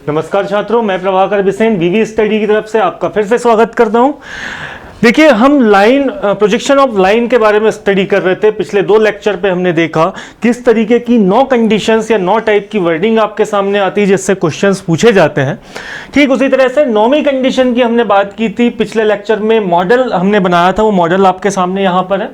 नमस्कार छात्रों, मैं प्रभाकर बिसेन वीवी स्टडी की तरफ से आपका फिर से स्वागत करता हूं। देखिए, हम लाइन प्रोजेक्शन ऑफ लाइन के बारे में स्टडी कर रहे थे। पिछले 2 लेक्चर पे हमने देखा किस तरीके की 9 कंडीशंस या 9 टाइप की वर्डिंग आपके सामने आती है जिससे क्वेश्चंस पूछे जाते हैं। ठीक उसी तरह से 9वीं कंडीशन की हमने बात की थी पिछले लेक्चर में। मॉडल हमने बनाया था, वो मॉडल आपके सामने यहाँ पर है।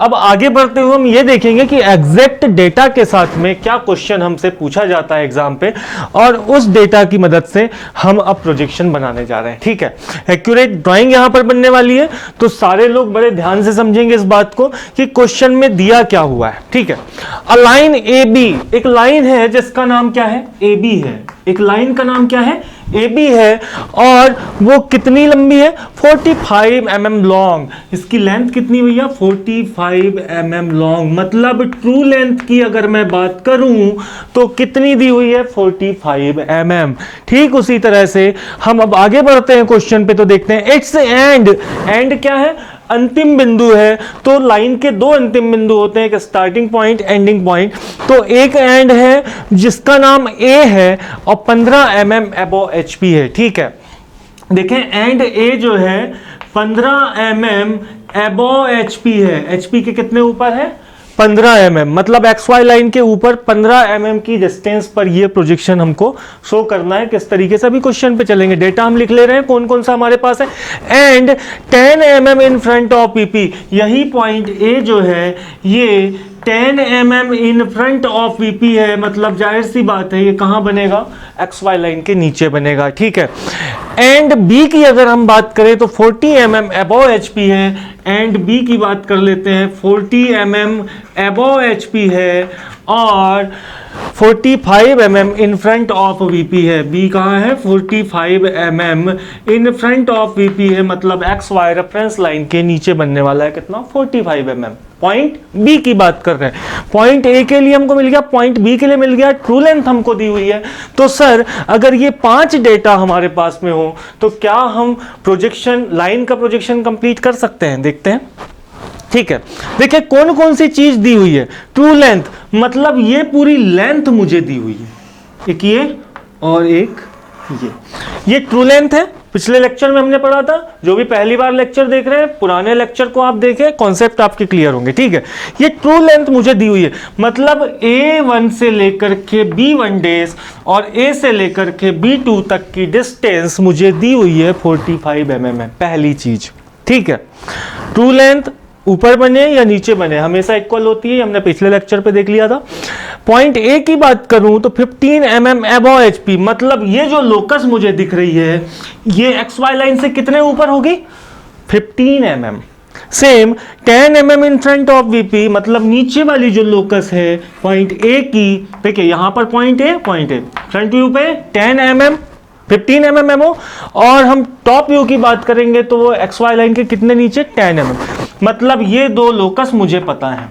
अब आगे बढ़ते हुए हम ये देखेंगे कि एग्जैक्ट डेटा के साथ में क्या क्वेश्चन हमसे पूछा जाता है एग्जाम पे, और उस डेटा की मदद से हम अब प्रोजेक्शन बनाने जा रहे हैं। ठीक है, एक्यूरेट ड्राइंग यहाँ पर बनने वाली है, तो सारे लोग बड़े ध्यान से समझेंगे इस बात को कि क्वेश्चन में दिया क्या हुआ है। ठीक है, अ लाइन ए बी, एक लाइन है जिसका नाम क्या है, ए बी है। एक लाइन का नाम क्या है, ए बी है, और वो कितनी लंबी है, 45 mm लॉन्ग। इसकी लेंथ कितनी भैया, 45 mm लॉन्ग। मतलब ट्रू लेंथ की अगर मैं बात करूं तो कितनी दी हुई है, 45 mm। ठीक उसी तरह से हम अब आगे बढ़ते हैं क्वेश्चन पे, तो देखते हैं इट्स एंड। एंड क्या है, अंतिम बिंदु है। तो लाइन के 2 अंतिम बिंदु होते हैं, एक स्टार्टिंग पॉइंट, एंडिंग पॉइंट। तो एक एंड है जिसका नाम ए है और 15 mm अबव एचपी है। ठीक है, देखें एंड ए जो है 15 mm अबव एचपी है। एचपी के कितने ऊपर है, 15 mm। मतलब एक्स वाई लाइन के ऊपर 15 mm की डिस्टेंस पर ये प्रोजेक्शन हमको शो करना है। किस तरीके से, अभी क्वेश्चन पे चलेंगे। डेटा हम लिख ले रहे हैं कौन कौन सा हमारे पास है। And 10 mm in front of PP, यही पॉइंट ए जो है ये 10 mm in front of VP है। मतलब जाहिर सी बात है ये कहां बनेगा, एक्स वाई लाइन के नीचे बनेगा। ठीक है, एंड बी की अगर हम बात करें तो 40 mm अबव एचपी है। एंड बी की बात कर लेते हैं, 40 mm अबव एचपी है और 45 mm in front of VP है। बी कहाँ है, 45 mm in front of VP है। मतलब एक्स वाई रेफरेंस लाइन के नीचे बनने वाला है कितना, 45 mm। पॉइंट बी की बात कर रहे हैं। पॉइंट ए के लिए हमको मिल गया, पॉइंट बी के लिए मिल गया, ट्रू लेंथ हमको दी हुई है। तो सर अगर ये 5 डेटा हमारे पास में हो तो क्या हम प्रोजेक्शन, लाइन का प्रोजेक्शन कंप्लीट कर सकते हैं, देखते हैं। ठीक है, देखिए कौन कौन सी चीज दी हुई है। ट्रू लेंथ, मतलब ये पूरी लेंथ मुझे दी हुई है, एक ये और एक ये ट्रू लेंथ है। पिछले लेक्चर में हमने पढ़ा था। जो भी पहली बार लेक्चर देख रहे हैं, पुराने लेक्चर को आप देखें, कॉन्सेप्ट आपके क्लियर होंगे। ठीक है, ये ट्रू लेंथ मुझे दी हुई है। मतलब A1 से लेकर के B1 डेज और A से लेकर के B2 तक की डिस्टेंस मुझे दी हुई है 45 mm है, पहली चीज। ठीक है, ट्रू लेंथ ऊपर बने या नीचे बने हमेशा इक्वल होती है, हमने पिछले लेक्चर पे देख लिया था। पॉइंट ए की बात करूं तो 15 mm अबव एचपी। मतलब ये जो लोकस मुझे दिख रही है ये एक्स वाई लाइन से कितने ऊपर होगी, 15 mm। Same 10 mm in front of VP, मतलब नीचे वाली जो लोकस है पॉइंट ए की, देखिए यहां पर पॉइंट ए फ्रंट व्यू पे 10 mm 15 mm एमओ, और हम टॉप व्यू की बात करेंगे तो वो एक्स वाई लाइन के कितने नीचे, 10 mm। मतलब ये 2 लोकस मुझे पता है।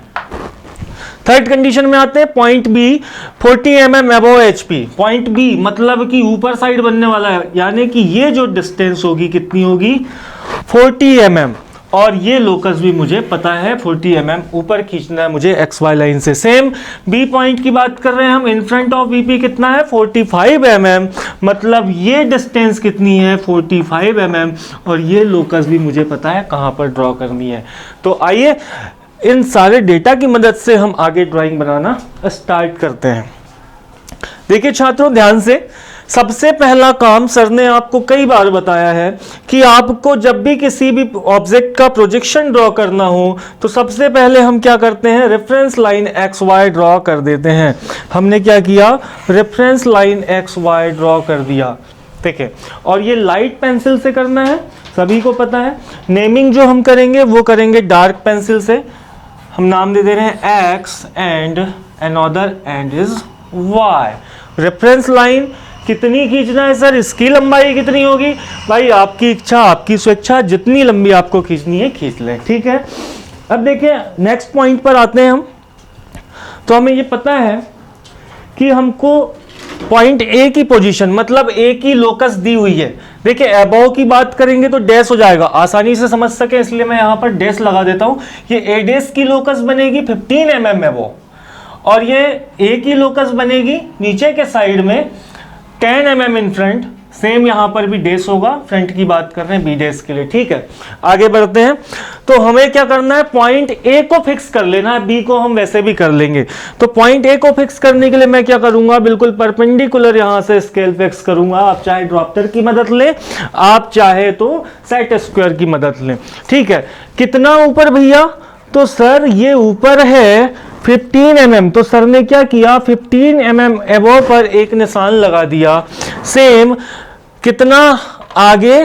थर्ड कंडीशन में आते हैं, point B 40 mm above HP. Point B मतलब कि ऊपर साइड बनने वाला है, यानी कि ये जो डिस्टेंस होगी कितनी होगी, 40 mm, और ये लोकस भी मुझे पता है 40 mm ऊपर खींचना है मुझे एक्स वाई लाइन से। सेम बी पॉइंट की बात कर रहे हैं हम, इन फ्रंट ऑफ वीपी कितना है, 45 mm। मतलब ये डिस्टेंस कितनी है, 45 mm, और ये लोकस भी मुझे पता है कहां पर ड्रॉ करनी है। तो आइए इन सारे डेटा की मदद से हम आगे ड्राइंग बनाना स्टार्ट करते हैं। देखिए छात्रों ध्यान से, सबसे पहला काम सर ने आपको कई बार बताया है कि आपको जब भी किसी भी ऑब्जेक्ट का प्रोजेक्शन ड्रॉ करना हो तो सबसे पहले हम क्या करते हैं, reference line X Y draw कर देते हैं। हमने क्या किया, reference line X Y draw कर दिया। ठीक है, और ये लाइट पेंसिल से करना है, सभी को पता है। नेमिंग जो हम करेंगे वो करेंगे डार्क पेंसिल से। हम नाम दे दे रहे हैं X and another end is Y. Reference line कितनी खींचना है सर, इसकी लंबाई कितनी होगी, भाई आपकी इच्छा, आपकी स्वेच्छा, जितनी लंबी आपको खींचनी है खींच लें। ठीक है, अब देखिए नेक्स्ट पॉइंट पर आते हैं हम। तो हमें ये पता है कि हमको पॉइंट ए की पोजीशन, मतलब ए की लोकस दी हुई है। देखिए अबव की बात करेंगे तो डैश हो जाएगा, आसानी से समझ सके इसलिए मैं यहां पर डैश लगा देता हूं। ये ए डैश की लोकस बनेगी 15 mm अबव, और ये ए की लोकस बनेगी नीचे के साइड में 10 mm इन फ्रंट, सेम यहां पर भी डेस होगा, फ्रंट की बात कर रहे हैं बी डेस के लिए, ठीक है। आगे बढ़ते हैं, तो हमें क्या करना है, पॉइंट ए को फिक्स कर लेना है, बी को हम वैसे भी कर लेंगे। तो पॉइंट ए को फिक्स करने के लिए मैं क्या करूंगा, बिल्कुल परपेंडिकुलर यहां से स्केल फिक्स करूंगा। आप चाहे ड्रॉप्टर की मदद लें, आप चाहे तो सेट स्क्वायर की मदद लें, ठीक है। कितना ऊपर भैया, तो सर ये ऊपर है 15 mm, तो सर ने क्या किया, 15 mm एबो पर एक निशान लगा दिया। सेम कितना आगे,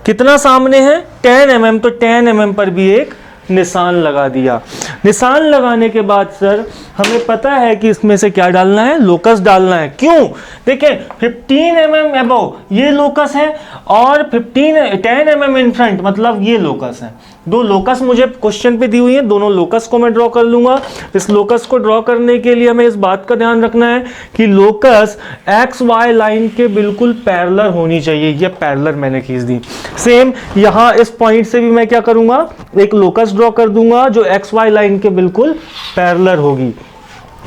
कितना सामने है 10 mm, तो 10 mm पर भी एक निशान लगा दिया। निशान लगाने के बाद सर हमें पता है कि इसमें से क्या डालना है, लोकस डालना है। क्यों, देखिए 15 mm अबव ये लोकस है और 10 mm इन फ्रंट मतलब ये लोकस है। दो लोकस मुझे क्वेश्चन पे दी हुई है, दोनों लोकस को मैं ड्रॉ कर लूंगा। इस लोकस को ड्रॉ करने के लिए हमें इस बात का ध्यान रखना है कि लोकस एक्स वाई लाइन के बिल्कुल पैरेलल होनी चाहिए। ये पैरेलल मैंने खींच दी। सेम यहां इस पॉइंट से भी मैं क्या करूंगा, एक लोकस ड्रॉ कर दूंगा जो एक्स वाई लाइन के बिल्कुल पैरेलल होगी।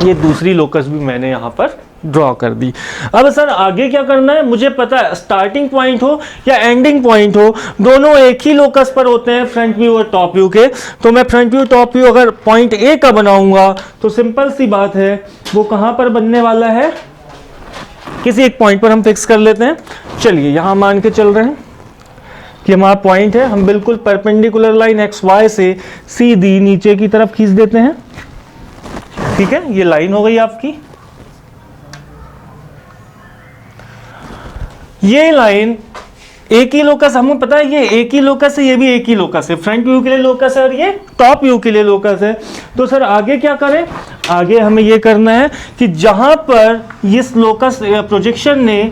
ये दूसरी लोकस भी मैंने यहां पर ड्रॉ कर दी। अब सर आगे क्या करना है, मुझे पता है स्टार्टिंग पॉइंट हो या एंडिंग पॉइंट हो, दोनों एक ही लोकस पर होते हैं, फ्रंट व्यू और टॉप व्यू के। तो मैं फ्रंट व्यू टॉप व्यू अगर पॉइंट ए का बनाऊंगा तो सिंपल सी बात है, वो कहां पर बनने वाला है, किसी एक पॉइंट पर हम फिक्स कर लेते हैं। चलिए यहां मान के चल रहे हैं कि हमारा पॉइंट है, हम बिल्कुल परपेंडिकुलर लाइन एक्स वाई से सीधी नीचे की तरफ खींच देते हैं, ठीक है। ये लाइन हो गई आपकी, ये लाइन एक ही लोकस, हमें पता है ये एक ही लोकस है, ये भी एक ही लोकस है, फ्रंट व्यू के लिए लोकस है और ये टॉप व्यू के लिए लोकस है। तो सर आगे क्या करें, आगे हमें ये करना है कि जहां पर इस लोकस प्रोजेक्शन ने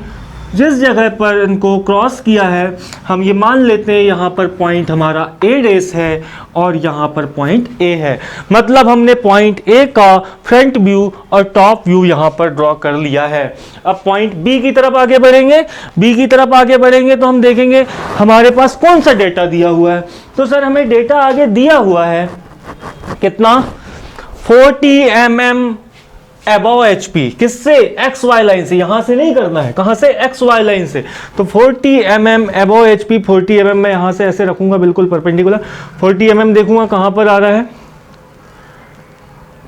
जिस जगह पर इनको क्रॉस किया है, हम ये मान लेते हैं यहाँ पर पॉइंट हमारा ए डेस है और यहाँ पर पॉइंट ए है। मतलब हमने पॉइंट ए का फ्रंट व्यू और टॉप व्यू यहाँ पर ड्रॉ कर लिया है। अब पॉइंट बी की तरफ आगे बढ़ेंगे, बी की तरफ आगे बढ़ेंगे तो हम देखेंगे हमारे पास कौन सा डेटा दिया हुआ है। तो सर हमें डेटा आगे दिया हुआ है कितना, 40 mm अबव HP, किससे, एक्स वाई लाइन से। यहां से नहीं करना है, कहां से, एक्स वाई लाइन से। तो 40 mm अबव HP, 40 mm मैं यहां से ऐसे रखूंगा बिल्कुल परपेंडिकुलर। 40 mm देखूंगा कहां पर आ रहा है,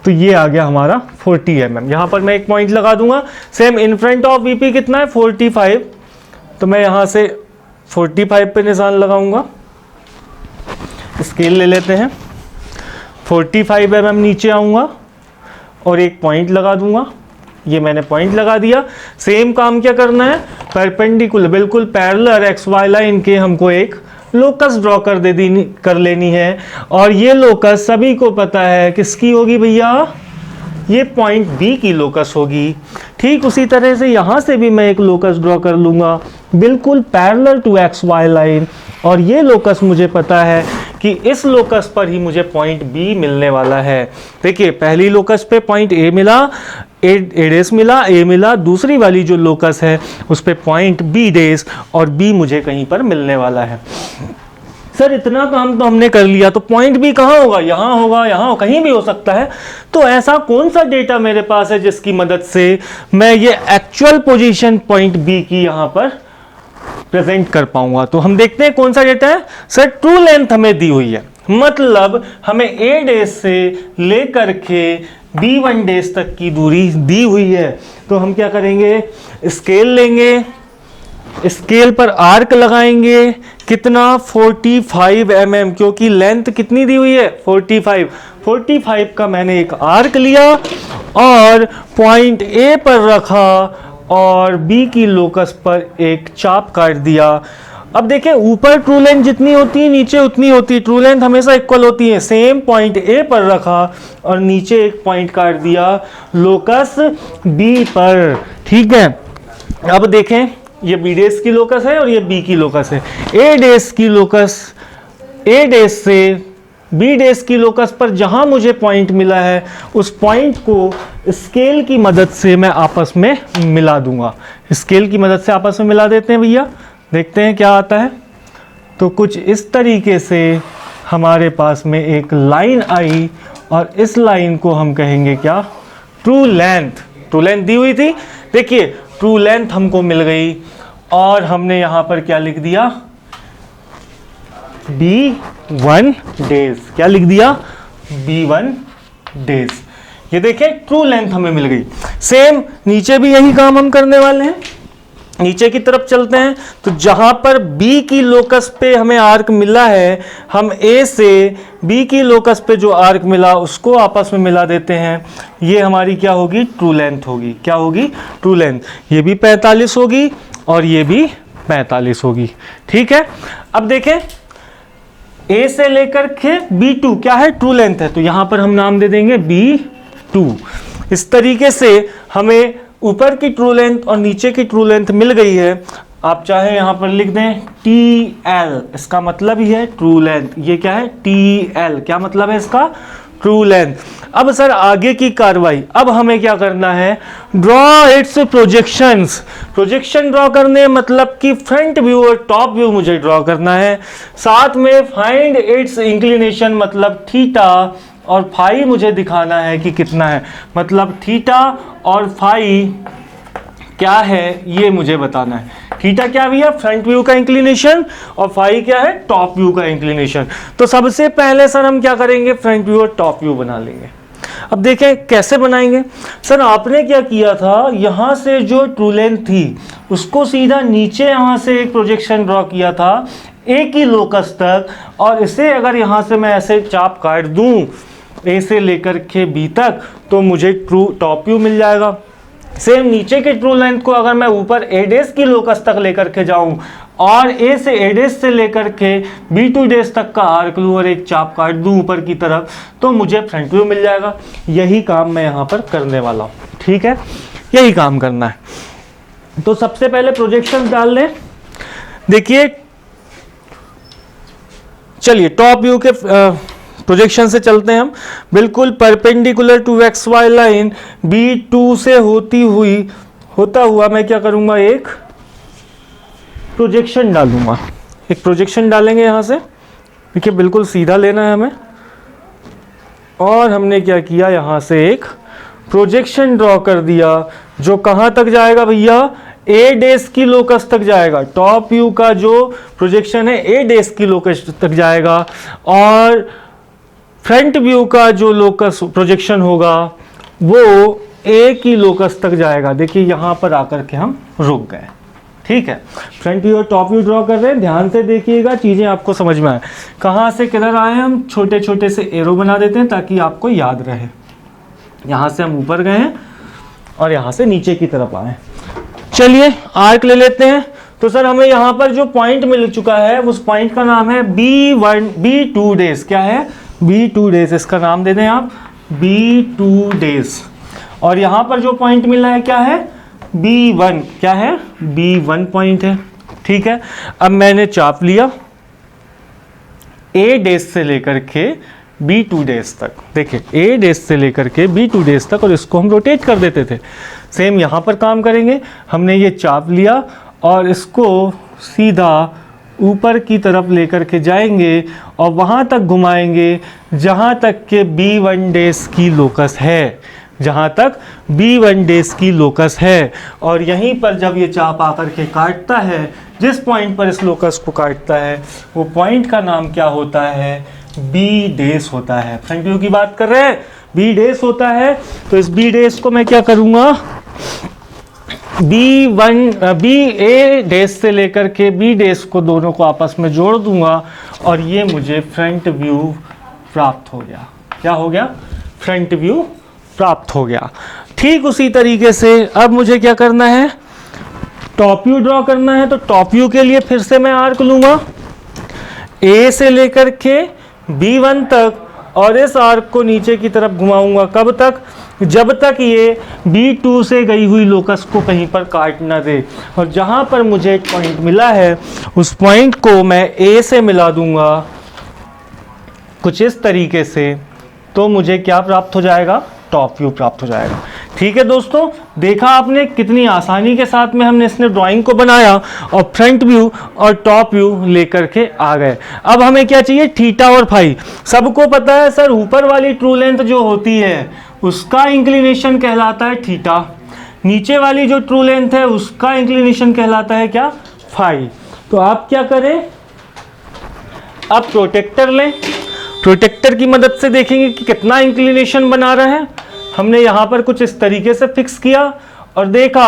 तो ये आ गया हमारा 40 mm। यहां पर मैं एक पॉइंट लगा दूंगा। Same in front of VP कितना है, 45, तो मैं यहां से 45 पे निशान लगाऊंगा। स्केल ले लेते हैं, 45 mm नीचे आऊंगा और एक पॉइंट लगा दूंगा। ये मैंने पॉइंट लगा दिया। सेम काम क्या करना है, परपेंडिकुलर बिल्कुल पैरेलल एक्स वाई लाइन के हमको एक लोकस ड्रॉ कर लेनी है। और ये लोकस सभी को पता है किसकी होगी भैया, ये पॉइंट बी की लोकस होगी। ठीक उसी तरह से यहां से भी मैं एक लोकस ड्रॉ कर लूंगा बिल्कुल parallel to X Y line, और ये लोकस मुझे पता है कि इस लोकस पर ही मुझे पॉइंट बी मिलने वाला है। देखिए पहली लोकस पे पॉइंट ए मिला, ए डेस मिला, ए मिला, दूसरी वाली जो लोकस है उस पे पॉइंट बी डेस और बी मुझे कहीं पर मिलने वाला है। सर इतना काम तो हमने कर लिया, तो पॉइंट बी कहाँ होगा, यहाँ होगा, यहाँ कहीं भी हो सकता है। तो ऐसा कौन सा डेटा मेरे पास है जिसकी मदद से मैं ये एक्चुअल पोजीशन पॉइंट बी की यहाँ पर प्रेजेंट कर पाऊंगा। तो हम देखते हैं कौन सा डेटा है। सर ट्रू लेंथ हमें दी हुई है, मतलब हमें ए डेस से लेकर के B1 डेस तक की दूरी दी हुई है। तो हम क्या करेंगे, स्केल लेंगे, स्केल पर आर्क लगाएंगे, कितना 45 mm, क्योंकि लेंथ कितनी दी हुई है 45 का मैंने एक आर्क लिया और पॉइंट ए पर रखा और बी की लोकस पर एक चाप काट दिया। अब देखें ऊपर ट्रू लेंथ जितनी होती है नीचे उतनी होती है, ट्रू लेंथ हमेशा इक्वल होती है। सेम पॉइंट ए पर रखा और नीचे एक पॉइंट काट दिया लोकस बी पर, ठीक है। अब देखें ये बी डेस की लोकस है और ये बी की लोकस है। ए डेस की लोकस, ए डेस से बी डेस की लोकस पर जहां मुझे पॉइंट मिला है उस पॉइंट को स्केल की मदद से मैं आपस में मिला दूंगा। स्केल की मदद से आपस में मिला देते हैं भैया, देखते हैं क्या आता है। तो कुछ इस तरीके से हमारे पास में एक लाइन आई और इस लाइन को हम कहेंगे क्या, ट्रू लेंथ। ट्रू लेंथ दी हुई थी, देखिए ट्रू लेंथ हमको मिल गई और हमने यहां पर क्या लिख दिया, B1 डेज। क्या लिख दिया, B1 डेज। ये देखिए ट्रू लेंथ हमें मिल गई। सेम नीचे भी यही काम हम करने वाले हैं। नीचे की तरफ चलते हैं तो जहां पर B की लोकस पे हमें आर्क मिला है, हम A से B की लोकस पे जो आर्क मिला उसको आपस में मिला देते हैं। ये हमारी क्या होगी, ट्रू लेंथ होगी। क्या होगी, ट्रू लेंथ। ये भी 45 होगी और ये भी 45 होगी। ठीक है, अब देखें A से लेकर के B2 क्या है, ट्रू लेंथ है, तो यहां पर हम नाम दे देंगे B2। इस तरीके से हमें ऊपर की ट्रू लेंथ और नीचे की ट्रू लेंथ मिल गई है। आप चाहे यहां पर लिख दें TL, इसका मतलब ही है ट्रू लेंथ। ये क्या है, TL, क्या मतलब है इसका, ट्रू लेंथ। अब सर आगे की कार्रवाई, अब हमें क्या करना है, draw it's projections. Projection draw करने मतलब कि फ्रंट व्यू और टॉप व्यू मुझे ड्रॉ करना है। साथ में फाइंड इट्स इंक्लिनेशन मतलब थीटा और फाई मुझे दिखाना है कि कितना है, मतलब थीटा और फाई क्या है ये मुझे बताना है। थीटा क्या भी है, फ्रंट व्यू का इंक्लिनेशन, और फाई क्या है, टॉप व्यू का इंक्लिनेशन। तो सबसे पहले सर हम क्या करेंगे, फ्रंट व्यू और टॉप व्यू बना लेंगे। अब देखें कैसे बनाएंगे। सर आपने क्या किया था, यहां से जो ट्रू लेंथ थी उसको सीधा नीचे यहां से एक प्रोजेक्शन ड्रॉ किया था A की लोकस तक, और इसे अगर यहां से मैं ऐसे चाप काट दूं A से लेकर के B तक तो मुझे ट्रू टॉप व्यू मिल जाएगा। सेम नीचे के ट्रू लेंथ को अगर मैं ऊपर A डेज की लोकस तक लेकर के जाऊं और A से A डेज से लेकर के B2 डेज तक का आर्क लूं और एक चाप काट दूं ऊपर की तरफ तो मुझे फ्रंट व्यू मिल जाएगा। यही काम मैं यहां पर करने वाला हूं। ठीक है, यही काम करना है। तो सबसे पहले प्रोजेक्शन डाल लें। देखिए चलिए टॉप व्यू के प्रोजेक्शन से चलते हैं हम। बिल्कुल perpendicular to X Y line B2 से होता हुआ मैं क्या करूंगा, एक प्रोजेक्शन डालूंगा। एक प्रोजेक्शन डालेंगे यहां से, देखिए बिल्कुल सीधा लेना है हमें, और हमने क्या किया, यहां से एक प्रोजेक्शन ड्रॉ कर दिया जो कहां तक जाएगा भैया, A डेज की लोकस तक जाएगा। टॉप व्यू का जो प्रोजेक्शन है A डेज की लोकस तक जाएगा और फ्रंट व्यू का जो लोकस प्रोजेक्शन होगा वो A की लोकस तक जाएगा। देखिए यहां पर आकर के हम रुक गए। ठीक है, फ्रंट व्यू और टॉप व्यू ड्रॉ कर रहे हैं, ध्यान से देखिएगा चीजें आपको समझ में आए। कहां से किधर आए, हम छोटे छोटे से एरो बना देते हैं ताकि आपको याद रहे। यहां से हम ऊपर गए हैं और यहां से नीचे की तरफ आए। चलिए आर्क ले लेते हैं। तो सर हमें यहां पर जो पॉइंट मिल चुका है उस पॉइंट का नाम है B2 डेज। क्या है, B2 डेज, इसका नाम दे दें आप B2 डेज। और यहां पर जो पॉइंट मिला है क्या है, B1। क्या है, B1 पॉइंट है। ठीक है, अब मैंने चाप लिया A डेज से लेकर के B2 डेज तक। देखिए A डेज से लेकर के B2 डेज तक, और इसको हम रोटेट कर देते थे। सेम यहां पर काम करेंगे। हमने ये चाप लिया और इसको सीधा ऊपर की तरफ लेकर के जाएंगे और वहां तक घुमाएंगे जहां तक के B1 डेज की लोकस है, जहां तक B1 डेज की लोकस है। और यहीं पर जब ये चाप आकर के काटता है, जिस पॉइंट पर इस लोकस को काटता है वो पॉइंट का नाम क्या होता है, B डेज होता है। फ्रंट व्यू की बात कर रहे हैं, B डेज होता है। तो इस B डेज को मैं क्या करूंगा, A डेज से लेकर के B डेज को दोनों को आपस में जोड़ दूंगा और ये मुझे फ्रंट व्यू प्राप्त हो गया। क्या हो गया, फ्रंट व्यू प्राप्त हो गया। ठीक उसी तरीके से अब मुझे क्या करना है, टॉप व्यू ड्रॉ करना है। तो टॉप व्यू के लिए फिर से मैं आर्क लूंगा A से लेकर के B1 तक और इस आर्क को नीचे की तरफ घुमाऊंगा। कब तक, जब तक ये B2 से गई हुई लोकस को कहीं पर काट ना दे। और जहां पर मुझे एक पॉइंट मिला है उस पॉइंट को मैं A से मिला दूंगा कुछ इस तरीके से, तो मुझे क्या प्राप्त हो जाएगा, टॉप व्यू प्राप्त हो जाएगा। ठीक है दोस्तों, देखा आपने कितनी आसानी के साथ में हमने इसने ड्राइंग को बनाया और फ्रंट व्यू और टॉप व्यू लेकर के आ गए। अब हमें क्या चाहिए, थीटा और फाई। सबको पता है सर ऊपर वाली ट्रू लेंथ जो होती है उसका इंक्लिनेशन कहलाता है थीटा, नीचे वाली जो ट्रू लेंथ है उसका इंक्लिनेशन कहलाता है क्या, फाई। तो आप क्या करें, आप प्रोटेक्टर लें, प्रोटेक्टर की मदद से देखेंगे कि कितना इंक्लिनेशन बना रहा है। हमने यहाँ पर कुछ इस तरीके से फिक्स किया और देखा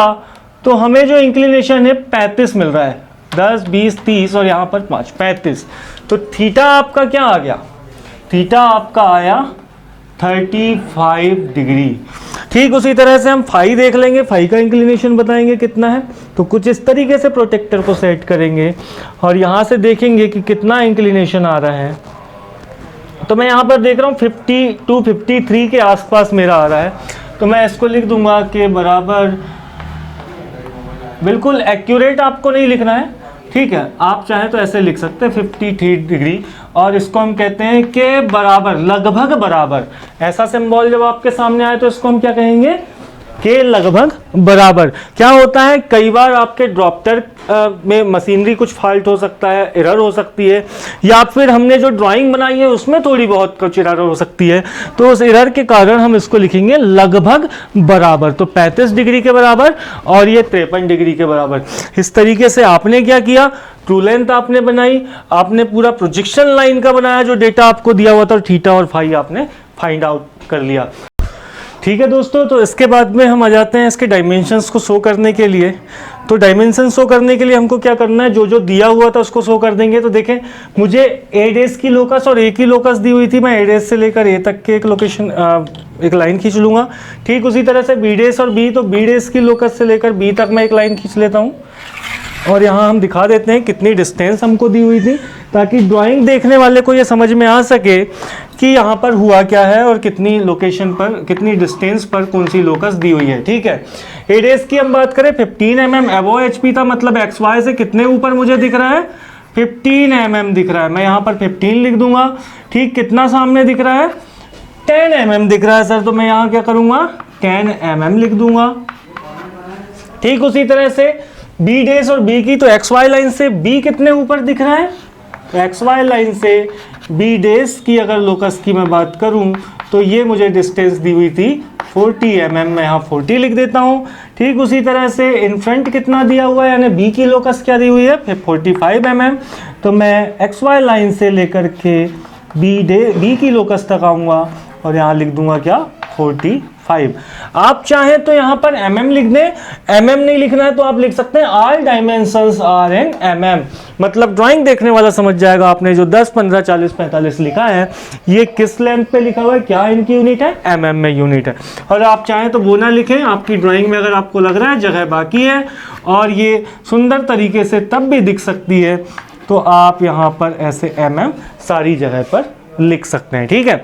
तो हमें जो इंक्लिनेशन है 35 मिल रहा है, 10, 20, 30 और यहाँ पर 5, 35। तो थीटा आपका क्या आ गया, थीटा आपका आया 35 डिग्री। ठीक उसी तरह से हम फाई देख लेंगे, फाई का इंक्लिनेशन बताएंगे कितना है। तो कुछ इस तरीके से प्रोटेक्टर को सेट करेंगे और यहाँ से देखेंगे कि कितना इंक्लिनेशन आ रहा है। तो मैं यहाँ पर देख रहा हूँ 52, 53 के आसपास मेरा आ रहा है। तो मैं इसको लिख दूंगा कि बराबर, बिल्कुल एक्यूरेट आपको नहीं लिखना है, ठीक है, आप चाहें तो ऐसे लिख सकते हैं 53 डिग्री, और इसको हम कहते हैं के बराबर, लगभग बराबर। ऐसा सिंबल जब आपके सामने आए तो इसको हम क्या कहेंगे, के लगभग बराबर। क्या होता है, कई बार आपके ड्रॉप्टर में मशीनरी कुछ फॉल्ट हो सकता है, एरर हो सकती है, या फिर हमने जो ड्राइंग बनाई है उसमें थोड़ी बहुत कुछ एरर हो सकती है, तो उस एरर के कारण हम इसको लिखेंगे लगभग बराबर। तो 35 डिग्री के बराबर और ये 53 डिग्री के बराबर। इस तरीके से आपने क्या किया, ट्रू लेंथ आपने बनाई, आपने पूरा प्रोजेक्शन लाइन का बनाया जो डेटा आपको दिया हुआ था, और थीटा और फाई आपने फाइंड आउट कर लिया। ठीक है दोस्तों, तो इसके बाद में हम आ जाते हैं इसके डायमेंशंस को शो करने के लिए। तो डायमेंशन शो करने के लिए हमको क्या करना है, जो जो दिया हुआ था उसको शो कर देंगे। तो देखें, मुझे ए डेज की लोकस और ए की लोकस दी हुई थी, मैं ए डेज से लेकर ए तक के एक लोकेशन एक लाइन खींच लूँगा। ठीक उसी तरह से बी डेज और बी, तो बी डेज की लोकस से लेकर बी तक मैं एक लाइन खींच लेता हूँ, और यहाँ हम दिखा देते हैं कितनी डिस्टेंस हमको दी हुई थी, ताकि ड्राइंग देखने वाले को ये समझ में आ सके कि यहाँ पर हुआ क्या है और कितनी लोकेशन पर, कितनी डिस्टेंस पर कौन सी लोकस दी हुई है। ठीक है, एडेस की हम बात करें 15 mm एबो HP था, मतलब एक्स वाई से कितने ऊपर मुझे दिख रहा है, 15 mm दिख रहा है। मैं यहाँ पर 15 लिख दूंगा। ठीक, कितना सामने दिख रहा है, 10 mm दिख रहा है सर, तो मैं यहाँ क्या करूँगा, 10 mm लिख दूंगा। ठीक उसी तरह से बी डेज और बी की, तो एक्स वाई लाइन से बी कितने ऊपर दिख रहा है, तो एक्स वाई लाइन से बी डेज की अगर लोकस की मैं बात करूं तो ये मुझे डिस्टेंस दी हुई थी 40 mm, मैं यहाँ 40 लिख देता हूँ। ठीक उसी तरह से इन फ्रंट कितना दिया हुआ है, यानी बी की लोकस क्या दी हुई है, 45 mm, तो मैं एक्स वाई लाइन से लेकर के बी की लोकस तक आऊँगा और यहाँ लिख दूंगा क्या, 45। आप चाहें तो यहाँ पर mm लिख दें, mm नहीं लिखना है तो आप लिख सकते हैं all dimensions are in mm, मतलब ड्राइंग देखने वाला समझ जाएगा आपने जो 10, 15, 40, 45 लिखा है ये किस लेंथ पे लिखा हुआ है, क्या इनकी यूनिट है, mm में यूनिट है। और आप चाहें तो वो ना लिखें, आपकी ड्राइंग में अगर आपको लग रहा है जगह बाकी है और ये सुंदर तरीके से तब भी दिख सकती है, तो आप यहाँ पर ऐसे mm सारी जगह पर लिख सकते हैं। ठीक है,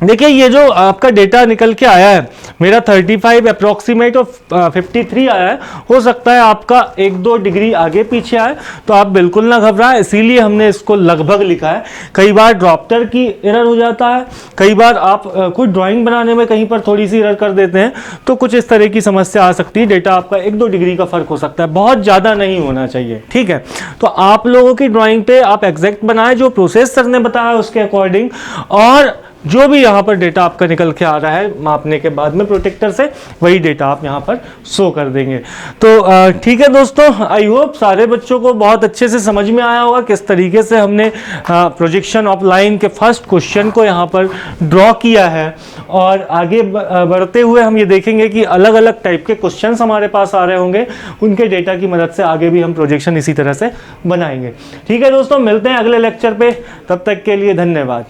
देखिए ये जो आपका डेटा निकल के आया है मेरा 35 अप्रॉक्सीमेट और 53 आया है, हो सकता है आपका 1-2 डिग्री आगे पीछे आए, तो आप बिल्कुल ना घबराएं, इसीलिए हमने इसको लगभग लिखा है। कई बार ड्रॉप्टर की एरर हो जाता है, कई बार आप कुछ ड्राइंग बनाने में कहीं पर थोड़ी सी एरर कर देते हैं, तो कुछ इस तरह की समस्या आ सकती है, डेटा आपका 1-2 डिग्री का फर्क हो सकता है, बहुत ज़्यादा नहीं होना चाहिए। ठीक है, तो आप लोगों की ड्राइंग पे आप एग्जैक्ट बनाएं जो प्रोसेस सर ने बताया उसके अकॉर्डिंग, और जो भी यहाँ पर डेटा आपका निकल के आ रहा है मापने के बाद में प्रोटेक्टर से, वही डेटा आप यहाँ पर शो कर देंगे। तो ठीक है दोस्तों, आई होप सारे बच्चों को बहुत अच्छे से समझ में आया होगा किस तरीके से हमने प्रोजेक्शन ऑफ लाइन के फर्स्ट क्वेश्चन को यहाँ पर ड्रॉ किया है। और आगे बढ़ते हुए हम ये देखेंगे कि अलग अलग टाइप के क्वेश्चन हमारे पास आ रहे होंगे, उनके डेटा की मदद से आगे भी हम प्रोजेक्शन इसी तरह से बनाएंगे। ठीक है दोस्तों, मिलते हैं अगले लेक्चर पे, तब तक के लिए धन्यवाद।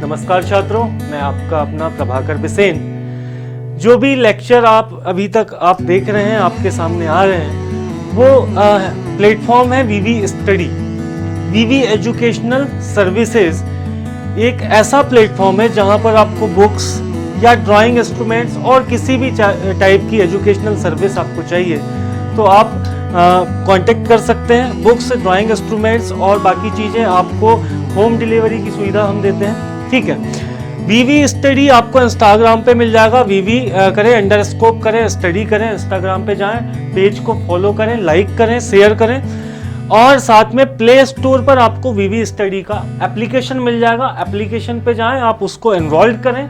नमस्कार छात्रों, मैं आपका अपना प्रभाकर बिसेन। जो भी लेक्चर आप अभी तक आप देख रहे हैं, आपके सामने आ रहे हैं, वो प्लेटफॉर्म है वीवी स्टडी। वीवी एजुकेशनल सर्विसेज एक ऐसा प्लेटफॉर्म है जहां पर आपको बुक्स या ड्राइंग इंस्ट्रूमेंट्स और किसी भी टाइप की एजुकेशनल सर्विस आपको चाहिए तो आप कांटेक्ट कर सकते हैं। बुक्स, ड्राइंग इंस्ट्रूमेंट्स और बाकी चीज़ें आपको होम डिलीवरी की सुविधा हम देते हैं। ठीक है, वीवी स्टडी आपको इंस्टाग्राम पे मिल जाएगा, वीवी करें, अंडरस्कोप करें, स्टडी करें, इंस्टाग्राम पे जाएं, पेज को फॉलो करें, लाइक करें, शेयर करें, और साथ में प्ले स्टोर पर आपको वीवी स्टडी का एप्लीकेशन मिल जाएगा, एप्लीकेशन पे जाएं, आप उसको एनरोल्ड करें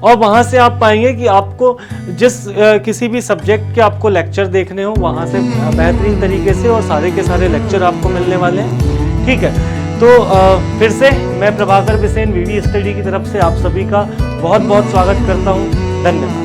और वहाँ से आप पाएंगे कि आपको जिस किसी भी सब्जेक्ट के आपको लेक्चर देखने हो वहाँ से बेहतरीन तरीके से और सारे के सारे लेक्चर आपको मिलने वाले हैं। ठीक है, तो फिर से मैं प्रभाकर बिसेन वीवी स्टडी की तरफ से आप सभी का बहुत बहुत स्वागत करता हूँ। धन्यवाद।